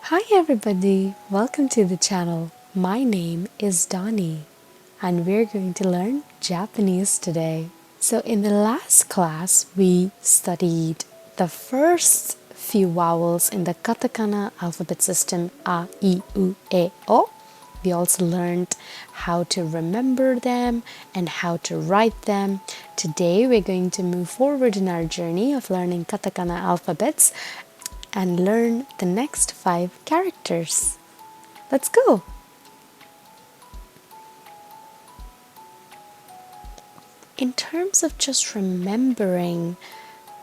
Hi everybody, welcome to the channel. My name is Donnie and we're going to learn Japanese today. So in the last class we studied the first few vowels in the Katakana alphabet system A, I, U, E, O. We also learned how to remember them and how to write them. Today we're going to move forward in our journey of learning Katakana alphabets and learn the next 5 characters. Let's go! In terms of just remembering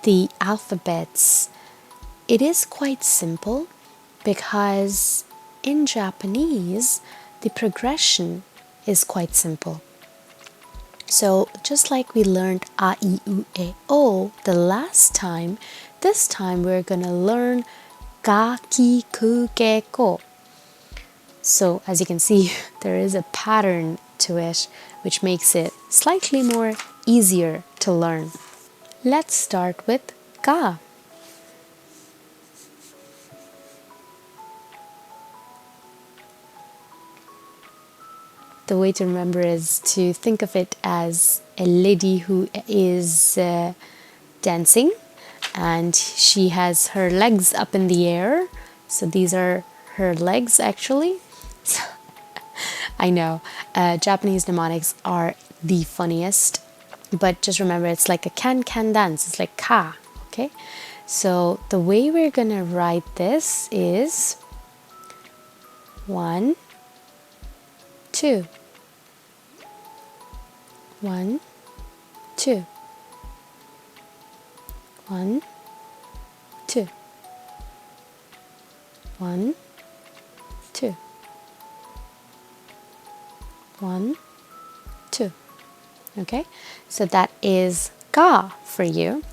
the alphabets, it is quite simple because in Japanese, the progression is quite simple. So just like we learned A, I, U, E, O the last time, this time we're going to learn Ga, Ki, Ku, Ke, Ko. So as you can see, there is a pattern to it which makes it slightly more easier to learn. Let's start with Ga. The way to remember is to think of it as a lady who is dancing and she has her legs up in the air. So these are her legs actually. I know, Japanese mnemonics are the funniest, but just remember it's like a can dance. It's like ka, okay? So the way we're gonna write this is 1, 2, 1, 2, 1, 2, 1, 2, 1, 2. Okay, so that is Ga for you.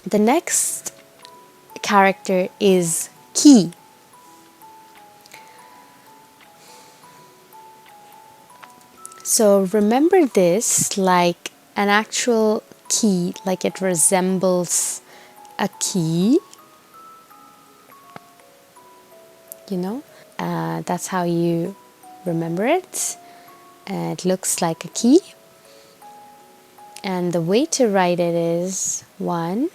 The next character is Ki. So remember this like an actual key, like it resembles a key, you know, that's how you remember it. It looks like a key. And the way to write it is 1,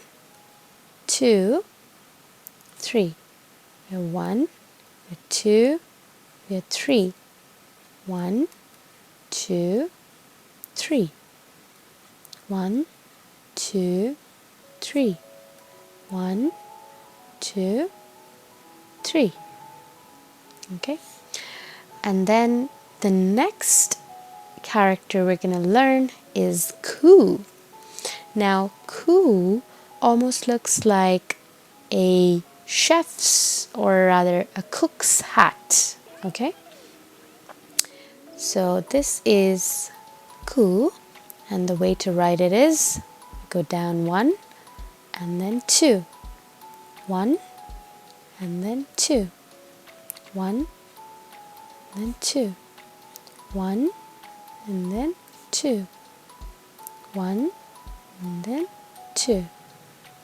2, 3. 1, 2, 3. 1, 2, 3. 1, 2, 3. 1, 2, 3. Okay, and then the next character we're going to learn is Ku. Now, Ku almost looks like a chef's or rather a cook's hat. Okay, so this is Ku, and the way to write it is go down 1 and then 2. 1 and then 2. 1 and then 2. 1 and then 2. 1 and then 2.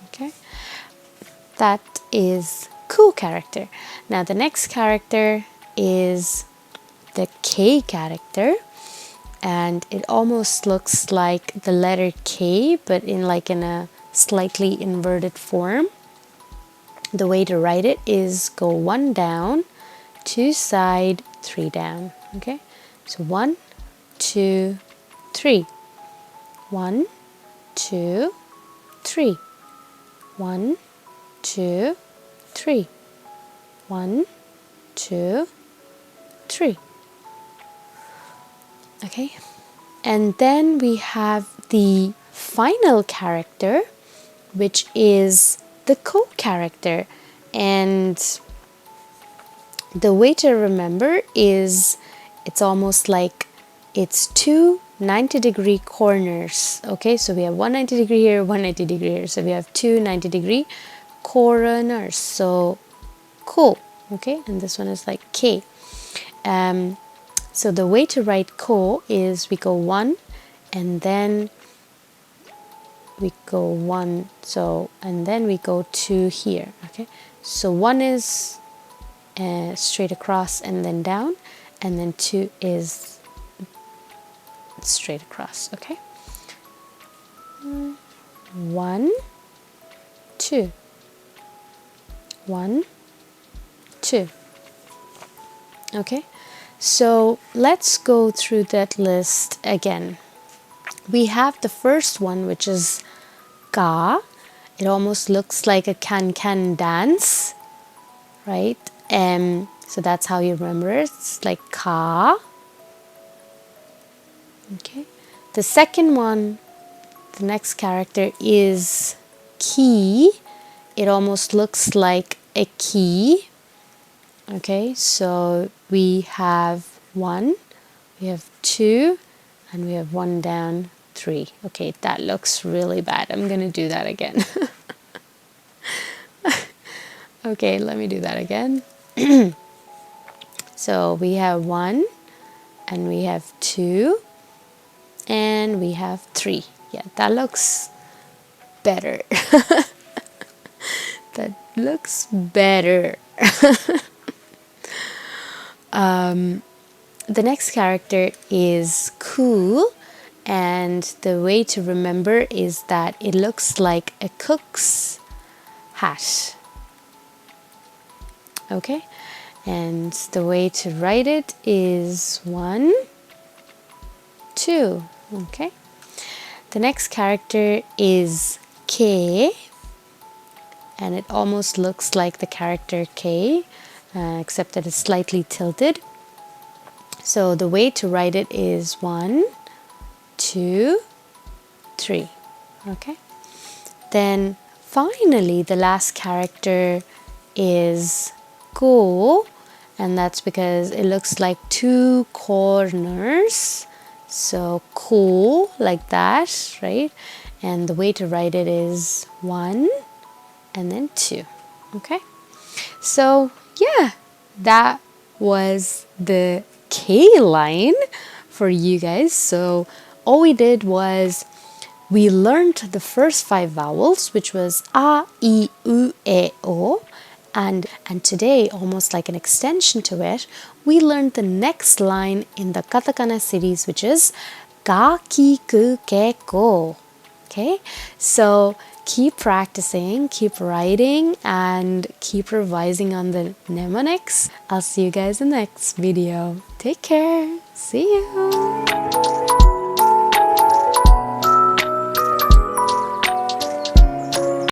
Okay, that is Ku character. Now the next character is the K character, and it almost looks like the letter K but in a slightly inverted form. The way to write it is go 1 down, 2 side, 3 down. Okay, so 1, 2, 3. 1, 2, 3. 1, 2, 3. 1, 2, 3. Okay, and then we have the final character, which is the Ko character, and the way to remember is it's almost like it's 2 90-degree corners. Okay, so we have 190 degree here, 190 degree here, so we have 2 90-degree corners. So Ko, okay, and this one is like K. So the way to write Ko is we go 1 and then we go 1, so and then we go 2 here. Okay, so 1 is straight across and then down, and then 2 is straight across. Okay, 1, 2, 1, 2. Okay, so let's go through that list again. We have the first one, which is ka. It almost looks like a can dance, right? So that's how you remember it. It's like ka. Okay. The second one, the next character is ki. It almost looks like a key. Okay, so we have 1, we have 2, and we have 1 down, 3. Okay, that looks really bad. I'm gonna do that again. Okay, let me do that again. So we have 1, and we have 2, and we have 3. Yeah, that looks better. That looks better. The next character is cool, and the way to remember is that it looks like a cook's hat. Okay, and the way to write it is 1, 2. Okay, the next character is K, and it almost looks like the character K, except that it's slightly tilted. So the way to write it is 1, 2, 3. Okay. Then finally, the last character is go, and that's because it looks like 2 corners. So ko, like that, right? And the way to write it is 1 and then 2. Okay. So yeah, that was the K line for you guys. So all we did was we learned the first 5 vowels, which was a, I, U, E, O. And today, almost like an extension to it, we learned the next line in the Katakana series, which is ka, ki, ku, ke, ko. Okay, so keep practicing, keep writing, and keep revising on the mnemonics. I'll see you guys in the next video. Take care. See you.